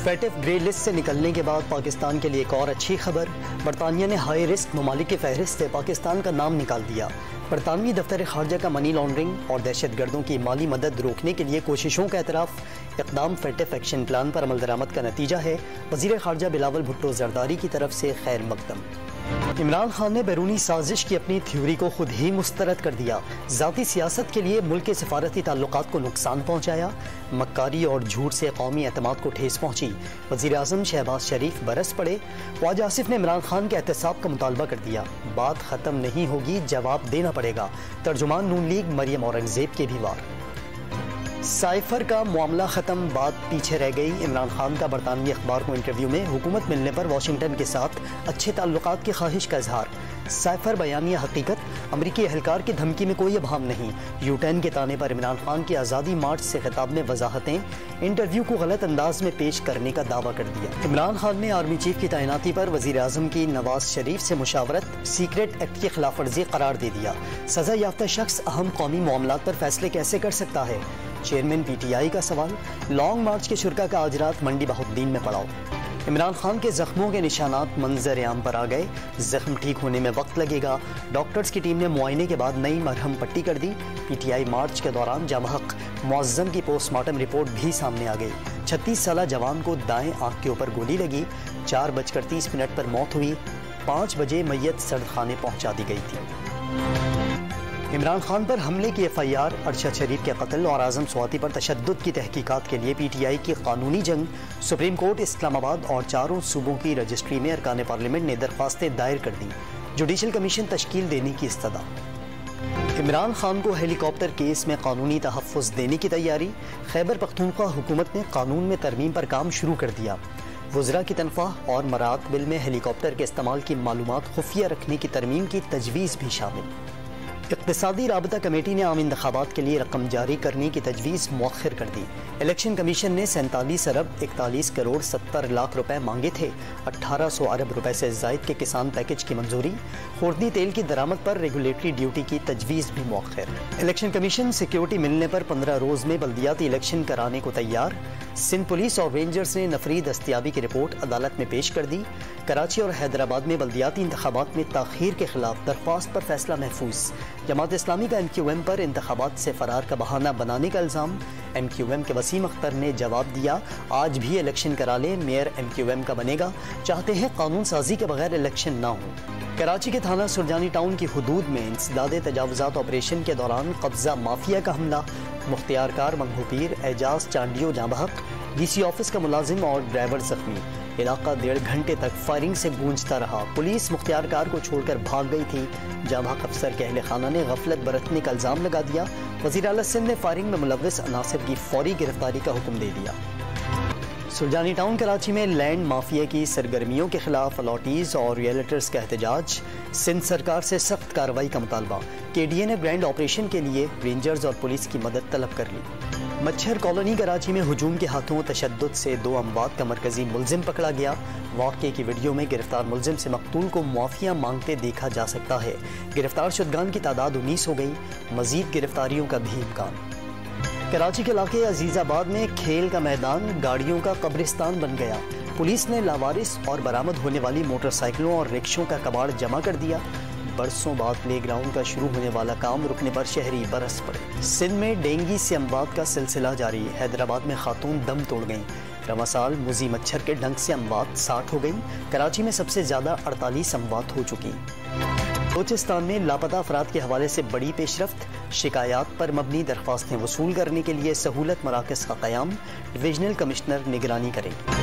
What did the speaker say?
FATF grey list سے نکلنے کے بعد پاکستان کے لیے ایک اور اچھی خبر، برطانیہ نے ہائی رسک ممالک کی فہرست سے پاکستان کا نام نکال دیا۔ برطانوی دفتر خارجہ کا منی لانڈرنگ اور دہشت گردوں کی مالی مدد روکنے کے لیے کوششوں کا اعتراف، اقدام فیٹف ایکشن پلان پر عمل درآمد کا نتیجہ ہے۔ وزیر خارجہ بلاول بھٹو زرداری کی طرف سے خیر مقدم۔ عمران خان نے بیرونی سازش کی اپنی تھیوری کو خود ہی مسترد کر دیا، ذاتی سیاست کے لیے ملک کے سفارتی تعلقات کو نقصان پہنچایا، مکاری اور جھوٹ سے قومی اعتماد کو ٹھیس پہنچی۔ وزیر اعظم شہباز شریف برس پڑے، خواجہ آصف نے عمران خان کے احتساب کا مطالبہ کر دیا، بات ختم نہیں ہوگی، جواب دینا پڑے گا، ترجمان نون لیگ مریم اورنگزیب کے بھی وار۔ سائفر کا معاملہ ختم، بات پیچھے رہ گئی۔ عمران خان کا برطانوی اخبار کو انٹرویو میں حکومت ملنے پر واشنگٹن کے ساتھ اچھے تعلقات کی خواہش کا اظہار۔ سائفر بیانیہ حقیقت، امریکی اہلکار کی دھمکی میں کوئی ابہام نہیں۔ یو ٹرن کے تانے پر عمران خان کی آزادی مارچ سے خطاب میں وضاحتیں، انٹرویو کو غلط انداز میں پیش کرنے کا دعویٰ کر دیا۔ عمران خان نے آرمی چیف کی تعیناتی پر وزیر اعظم کی نواز شریف سے مشاورت سیکرٹ ایکٹ کی خلاف ورزی قرار دے دیا۔ سزا یافتہ شخص اہم قومی معاملات پر فیصلے کیسے کر سکتا ہے؟ چیئرمین پی ٹی آئی کا سوال۔ لانگ مارچ کے شرکا کا آج رات منڈی بہاؤالدین میں پڑاؤ۔ عمران خان کے زخموں کے نشانات منظر عام پر آ گئے، زخم ٹھیک ہونے میں وقت لگے گا۔ ڈاکٹرز کی ٹیم نے معائنے کے بعد نئی مرہم پٹی کر دی۔ پی ٹی آئی مارچ کے دوران جام حق معظم کی پوسٹ مارٹم رپورٹ بھی سامنے آ گئی۔ 36 سالہ جوان کو دائیں آنکھ کے اوپر گولی لگی، 4:30 پر موت ہوئی، 5 بجے میت سرد خانے پہنچا دی گئی تھی۔ عمران خان پر حملے کی ایف آئی آر، ارشد شریف کے قتل اور اعظم سواتی پر تشدد کی تحقیقات کے لیے پی ٹی آئی کی قانونی جنگ، سپریم کورٹ اسلام آباد اور 4 صوبوں کی رجسٹری میں ارکان پارلیمنٹ نے درخواستیں دائر کر دیں، جوڈیشل کمیشن تشکیل دینے کی استدعا۔ عمران خان کو ہیلی کاپٹر کیس میں قانونی تحفظ دینے کی تیاری، خیبر پختونخوا حکومت نے قانون میں ترمیم پر کام شروع کر دیا۔ وزراء کی تنخواہ اور مراعات بل میں ہیلی کاپٹر کے استعمال کی معلومات خفیہ رکھنے کی ترمیم کی تجویز بھی شامل۔ اقتصادی رابطہ کمیٹی نے عام انتخابات کے لیے رقم جاری کرنے کی تجویز مؤخر کر دی۔ الیکشن کمیشن نے 47 ارب 41 کروڑ 70 لاکھ روپے مانگے تھے۔ 1800 ارب روپے سے زائد کے کسان پیکج کی منظوری، خوردنی تیل کی درآمد پر ریگولیٹری ڈیوٹی کی تجویز بھی مؤخر۔ الیکشن کمیشن سیکیورٹی ملنے پر 15 روز میں بلدیاتی الیکشن کرانے کو تیار۔ سندھ پولیس اور رینجرز نے نفری دستیابی کی رپورٹ عدالت میں پیش کر دی۔ کراچی اور حیدرآباد میں بلدیاتی انتخابات میں تاخیر کے خلاف درخواست پر فیصلہ محفوظ۔ جماعت اسلامی کا ایم کیو ایم پر انتخابات سے فرار کا بہانہ بنانے کا الزام، ایم کیو ایم کے وسیم اختر نے جواب دیا، آج بھی الیکشن کرا لیں، میئر ایم کیو ایم کا بنے گا، چاہتے ہیں قانون سازی کے بغیر الیکشن نہ ہو۔ کراچی کے تھانہ سرجانی ٹاؤن کی حدود میں انسداد تجاوزات آپریشن کے دوران قبضہ مافیا کا حملہ، مختار کار منگو پیر اعجاز چانڈیو جاں بحق، ڈی سی آفس کا ملازم اور ڈرائیور زخمی۔ علاقہ 1.5 گھنٹے تک فائرنگ سے گونجتا رہا، پولیس مختار کار کو چھوڑ کر بھاگ گئی تھی۔ جاں بحق افسر کے اہل خانہ نے غفلت برتنے کا الزام لگا دیا۔ وزیر اعلیٰ سندھ نے فائرنگ میں ملوث عناصر کی فوری گرفتاری کا حکم دے دیا۔ سرجانی ٹاؤن کراچی میں لینڈ مافیا کی سرگرمیوں کے خلاف الاٹیز اور ریئلٹرز کا احتجاج، سندھ سرکار سے سخت کارروائی کا مطالبہ۔ کے ڈی اے نے گرینڈ آپریشن کے لیے رینجرز اور پولیس کی مدد طلب کر لی۔ مچھر کالونی کراچی میں ہجوم کے ہاتھوں تشدد سے 2 اموات کا مرکزی ملزم پکڑا گیا۔ واقعے کی ویڈیو میں گرفتار ملزم سے مقتول کو معافیہ مانگتے دیکھا جا سکتا ہے۔ گرفتار شدگان کی تعداد 19 ہو گئی، مزید گرفتاریوں کا بھی امکان۔ کراچی کے علاقے عزیز آباد میں کھیل کا میدان گاڑیوں کا قبرستان بن گیا۔ پولیس نے لاوارث اور برآمد ہونے والی موٹر سائیکلوں اور رکشوں کا کباڑ جمع کر دیا۔ برسوں بعد پلے گراؤنڈ کا شروع ہونے والا کام رکنے پر شہری برس پڑے۔ سندھ میں ڈینگی سے اموات کا سلسلہ جاری، حیدرآباد میں خاتون دم توڑ گئیں۔ رواں سال موذی مچھر کے ڈنک سے اموات 60 ہو گئیں، کراچی میں سب سے زیادہ 48 اموات ہو چکی۔ بلوچستان میں لاپتہ افراد کے حوالے سے بڑی پیش رفت، شکایات پر مبنی درخواستیں وصول کرنے کے لیے سہولت مراکز کا قیام، ڈویژنل کمشنر نگرانی کریں گے۔